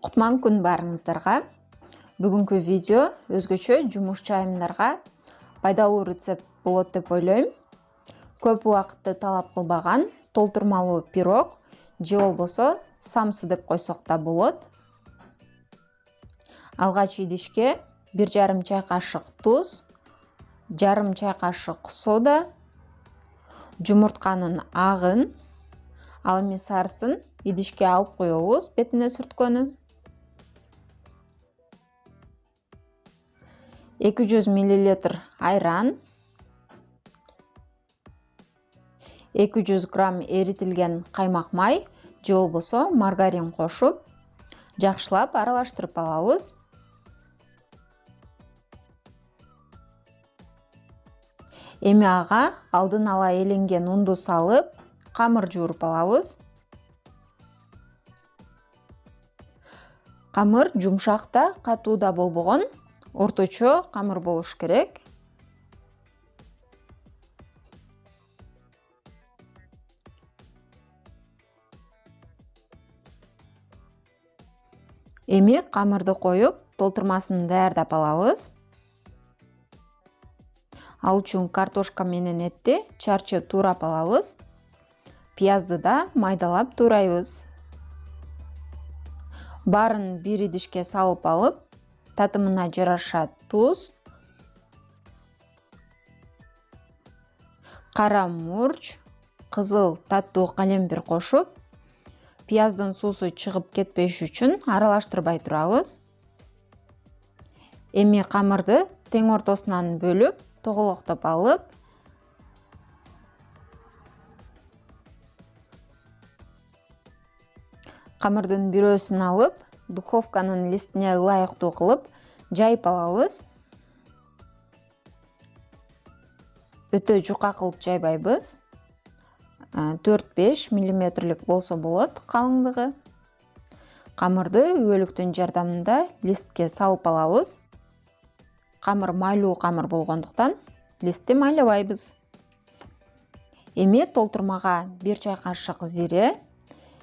Кутман күн барыңыздарга. Бүгүнкү видео өзгөчө жумуш жайымдарга пайдалуу рецепт болот деп ойлойм. Көп убакытты талап кылбаган толтурмалуу пирог же болбосо самсы деп койсок да болот. Алгач идишке 1,5 чай кашык туз, 1,5 чай кашык сода, жумуртканын агын, ал эми сарысын идишке алып коебуз, бетине сүрткөнү. 200 мл айран, 200 грамм эритилген каймак май же болбосо маргарин кошуп, жакшылап аралаштырып алабыз. Эми ага алдын ала эленген унду салып, камыр жууруп алабыз. Камыр жумшак да, катуу да болбогон, орточо камыр болуш керек. Эми камырды коюп, толтурмасын даярдап алабыз. Ал үчүн картошка менен этти чарчы туурап алабыз. Пиязды да майдалап туурайбыз. Баарын бир идишке салып алып, татымына жараша туз, кара мурч, кызыл таттуу калембир кошуп, пияздын суусу чыгып кетпеш үчүн аралаштырбай турабыз. Эми камырды тең ортосунан бөлүп, тоголоктоп алып, камырдын бирөөсүн алып, духовканын листине ылайыктуу кылып жайып алабыз. Өтө жука кылып жайбайбыз. 4-5 мм болсо болот калыңдыгы. Камырды үбөлүктүн жардамында листке салып алабыз. Камыр майлуу камыр болгондуктан листти майлабайбыз. Эми толтурмага 1 чай кашык зире,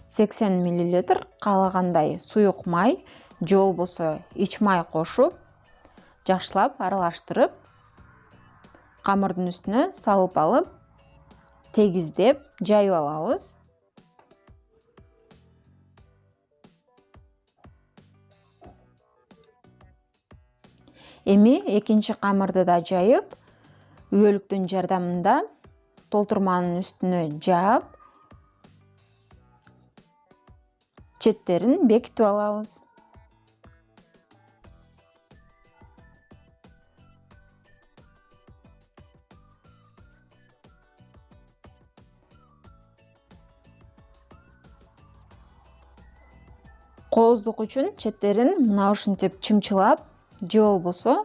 80 мл каалагандай суюк май же болбосо ич май кошуп, жакшылап аралаштырып, камырдын үстүнө салып алып, тегиздеп жайып алабыз. Эми экинчи камырды да жайып, үбөлүктүн жардамында толтурманын үстүнө жаап, четтерин бекитип алабыз. Кооздук үчүн четтерин мына ушинтип чымчылап же болбосо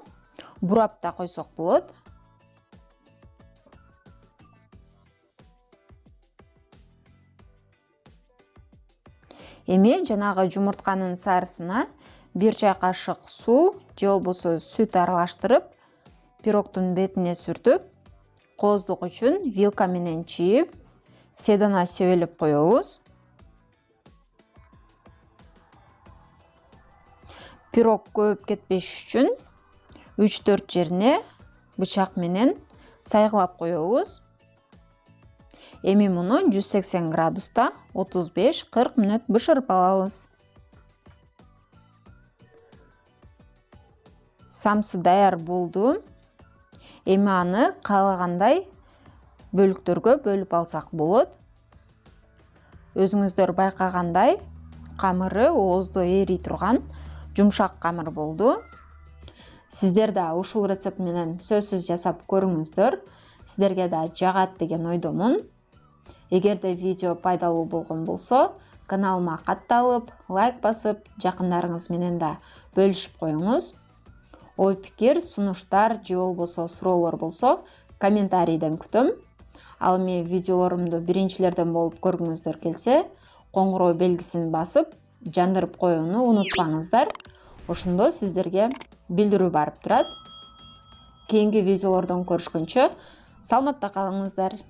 бурап да койсок болот. Эми жанагы жумуртканын сарысына 1 чай кашык суу же болбосо сүт аралаштырып, пирогдун бетине сүртүп, кооздук үчүн вилка менен чийип, седана себелеп коебуз. Пирог көбүп кетпеш үчүн 3-4 жерине бычак менен сайгылап коебуз. Эми муну 180 градуста 35-40 мүнөт бышырып алабыз. Самсы даяр болду. Эми аны каалагандай бөлүктөргө бөлүп алсак болот. Өзүңүздөр байкагандай, камыры ооздо эрий турган жумшак камыр болду. Сиздер да ушул рецепт менен сөзсүз жасап көрүңүздөр. Сиздерге да жагат деген ойдомун. Эгерде видео пайдалуу болгон болсо, каналыма катталып, лайк басып, жакындарыңыз менен да бөлүшүп коюңуз. Ой пикир, сунуштар же болбосо суроолор болсо, комментарийден күтөм. Ал эми видеолорумду биринчилерден болуп көргүңүздөр келсе, коңгуроо белгисин басып, жандырып коюуну унутпаңыздар. Ошондо сиздерге билдирүү барып турат. Кийинки видеолордон көрүшкөнчө саламатта калыңыздар.